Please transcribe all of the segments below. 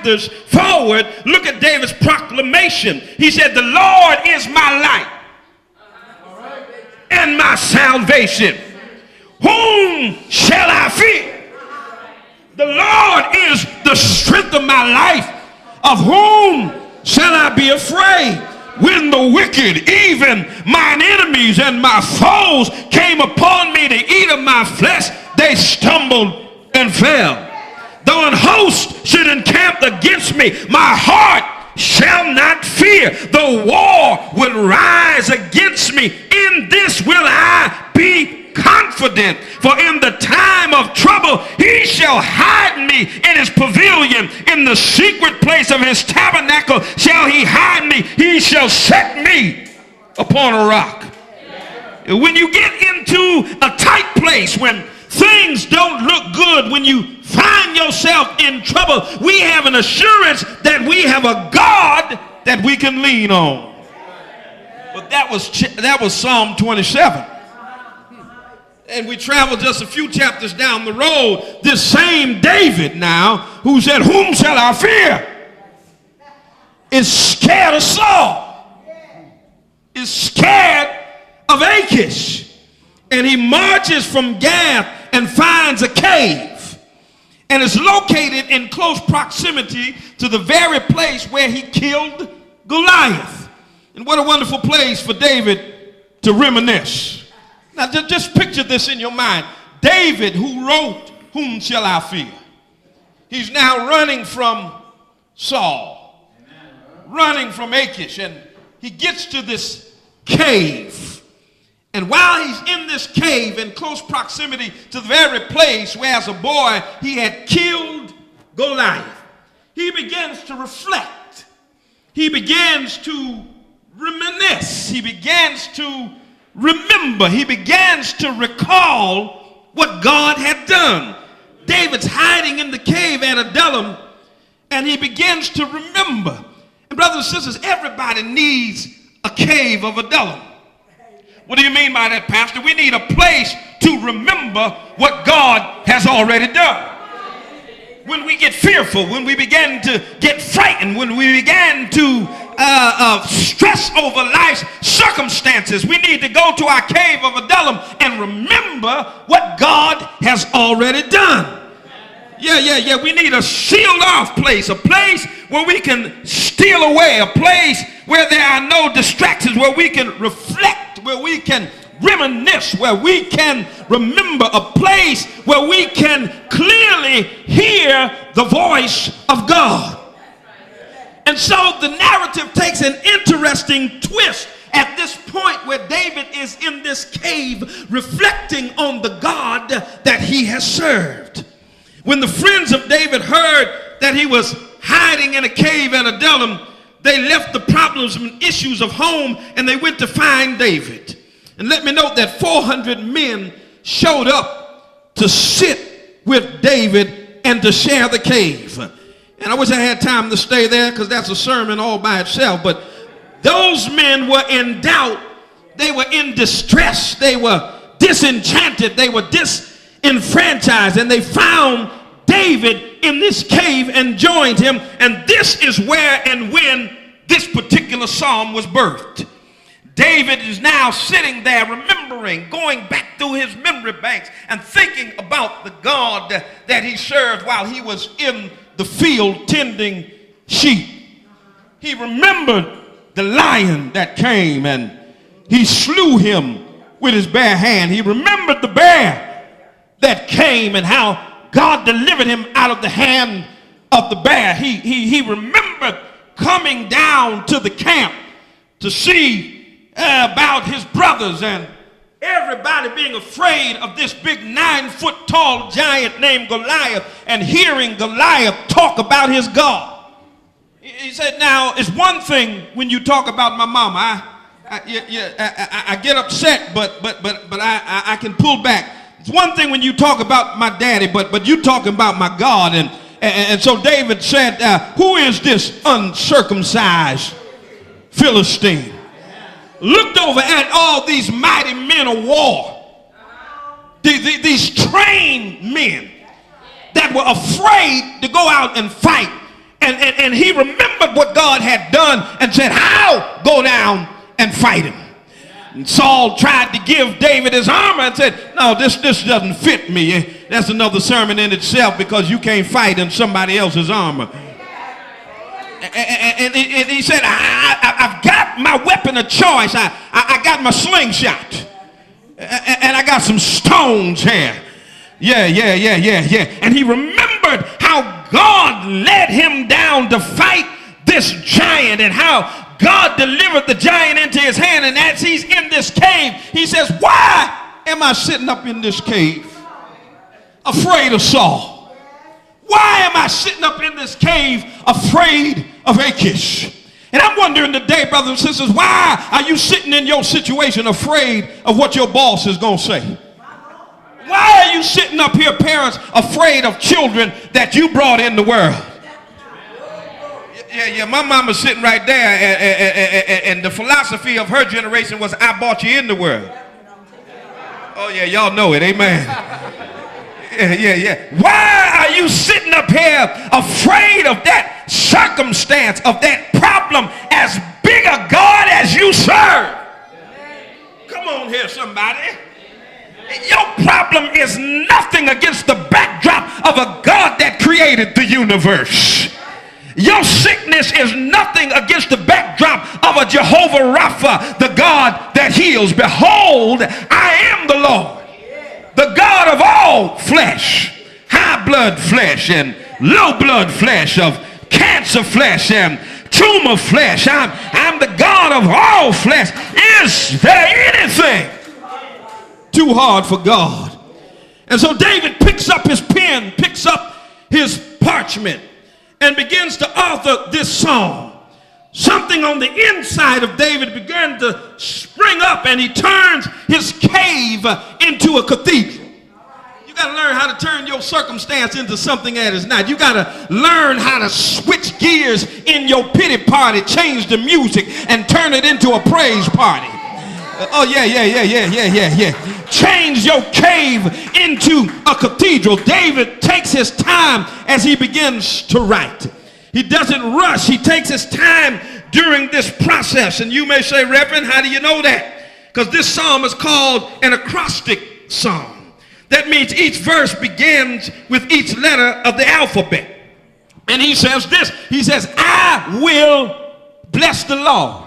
chapters forward, look at David's proclamation. He said, the Lord is my light and my salvation. Whom shall I fear? The Lord is the strength of my life. Of whom shall I be afraid? When the wicked, even mine enemies and my foes, came upon me to eat of my flesh, they stumbled and fell. Though an host should encamp against me, my heart shall not fear. Though war would rise against me, in this will I be confident. For in the time of trouble he shall hide me in his pavilion. In the secret place of his tabernacle shall he hide me. He shall set me upon a rock. When you get into a tight place, when things don't look good, when you find yourself in trouble, we have an assurance that we have a God that we can lean on. But that was Psalm 27. And we travel just a few chapters down the road, this same David now, who said, whom shall I fear? Is scared of Saul. Is scared of Achish. And he marches from Gath and finds a cave. And it's located in close proximity to the very place where he killed Goliath. And what a wonderful place for David to reminisce. Now just picture this in your mind. David, who wrote, whom shall I fear? He's now running from Saul, running from Achish, and he gets to this cave. And while he's in this cave in close proximity to the very place where as a boy he had killed Goliath, he begins to reflect. He begins to reminisce. He begins to remember. He begins to recall what God had done. David's hiding in the cave at Adullam, and he begins to remember. And brothers and sisters, everybody needs a cave of Adullam. What do you mean by that, Pastor? We need a place to remember what God has already done. When we get fearful, when we begin to get frightened, when we begin to stress over life's circumstances, we need to go to our cave of Adullam and remember what God has already done. Yeah. We need a sealed off place, a place where we can steal away, a place where there are no distractions, where we can reflect, where we can reminisce, where we can remember, a place where we can clearly hear the voice of God. And so the narrative takes an interesting twist at this point where David is in this cave reflecting on the God that he has served. When the friends of David heard that he was hiding in a cave at Adullam, they left the problems and issues of home and they went to find David. And let me note that 400 men showed up to sit with David and to share the cave. And I wish I had time to stay there because that's a sermon all by itself. But those men were in doubt. They were in distress. They were disenchanted. They were disenfranchised. And they found David in this cave and joined him. And this is where and when this particular psalm was birthed. David is now sitting there remembering, going back through his memory banks and thinking about the God that he served while he was in the field tending sheep. He remembered the lion that came and he slew him with his bare hand. He remembered the bear that came and how God delivered him out of the hand of the bear. He remembered coming down to the camp to see about his brothers and everybody being afraid of this big 9-foot-tall giant named Goliath and hearing Goliath talk about his God. He said, now, it's one thing when you talk about my mama. I get upset, but I can pull back. It's one thing when you talk about my daddy, but you talking about my God. And so David said, who is this uncircumcised Philistine? Looked over at all these mighty men of war, these trained men that were afraid to go out and fight. And And he remembered what God had done and said, I'll go down and fight him. And Saul tried to give David his armor and said, no, this doesn't fit me. That's another sermon in itself, because you can't fight in somebody else's armor. And he said, I've got my weapon of choice. I got my slingshot. And I got some stones here. Yeah. And he remembered how God led him down to fight this giant, and how God delivered the giant into his hand. And as he's in this cave, he says, why am I sitting up in this cave afraid of Saul? Why am I sitting up in this cave afraid of Achish? And I'm wondering today, brothers and sisters, why are you sitting in your situation afraid of what your boss is going to say? Why are you sitting up here, parents, afraid of children that you brought in the world? Yeah, my mama's sitting right there, and the philosophy of her generation was, I brought you in the world. Oh yeah, y'all know it, amen. Yeah. Why are you sitting up here afraid of that circumstance, of that problem, as big a God as you serve? Come on here, somebody. Your problem is nothing against the backdrop of a God that created the universe. Your sickness is nothing against the backdrop of a Jehovah Rapha, the God that heals. Behold, I am the Lord, the God of all flesh, high blood flesh and low blood flesh, of cancer flesh and tumor flesh. I'm the God of all flesh. Is there anything too hard for God? And so David picks up his pen, picks up his parchment, and begins to author this song. Something on the inside of David began to spring up, and he turns his cave into a cathedral. You got to learn how to turn your circumstance into something that is not. You got to learn how to switch gears in your pity party, change the music, and turn it into a praise party. Oh, yeah. Change your cave into a cathedral. David takes his time as he begins to write. He doesn't rush. He takes his time during this process. And you may say, Reverend, how do you know that? Because this psalm is called an acrostic psalm. That means each verse begins with each letter of the alphabet. And he says this. He says, I will bless the Lord.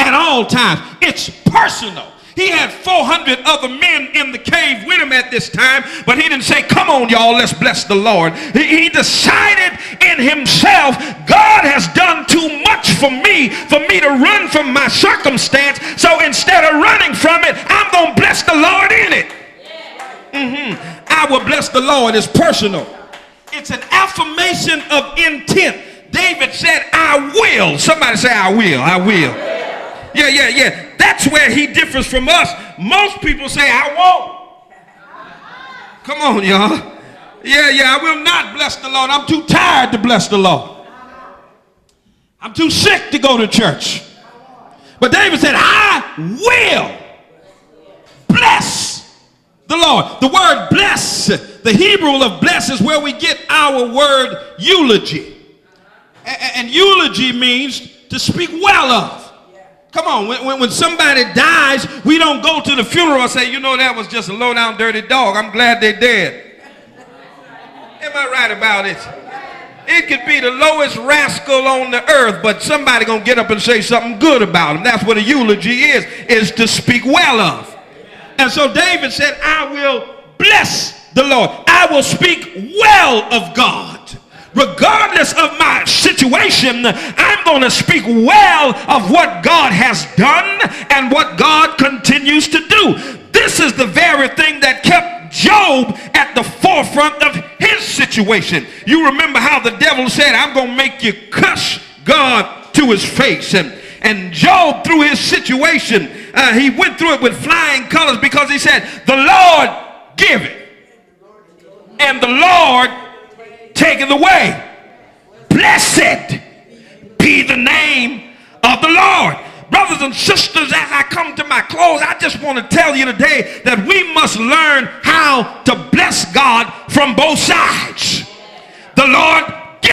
At all times. It's personal. He had 400 other men in the cave with him at this time, but he didn't say, come on, y'all, let's bless the Lord. He decided in himself, God has done too much for me to run from my circumstance. So instead of running from it, I'm going to bless the Lord in it. I will bless the Lord. It's personal. It's an affirmation of intent. David said, I will. Somebody say, I will. I will. Yeah. That's where he differs from us. Most people say, I won't. Come on, y'all. Yeah, I will not bless the Lord. I'm too tired to bless the Lord. I'm too sick to go to church. But David said, I will bless the Lord. The word bless, the Hebrew of bless, is where we get our word eulogy. And eulogy means to speak well of. Come on, when somebody dies, we don't go to the funeral and say, you know, that was just a low down dirty dog. I'm glad they're dead. Am I right about it? It could be the lowest rascal on the earth, but somebody gonna get up and say something good about him. That's what a eulogy is to speak well of. And so David said, I will bless the Lord. I will speak well of God. Regardless of my situation, I'm going to speak well of what God has done and what God continues to do. This is the very thing that kept Job at the forefront of his situation. You remember how the devil said, I'm going to make you cuss God to his face. And Job, through his situation, he went through it with flying colors, because he said, the Lord giveth and the Lord taketh away. Blessed be the name of the Lord. Brothers and sisters, as I come to my close, I just want to tell you today that we must learn how to bless God from both sides. The Lord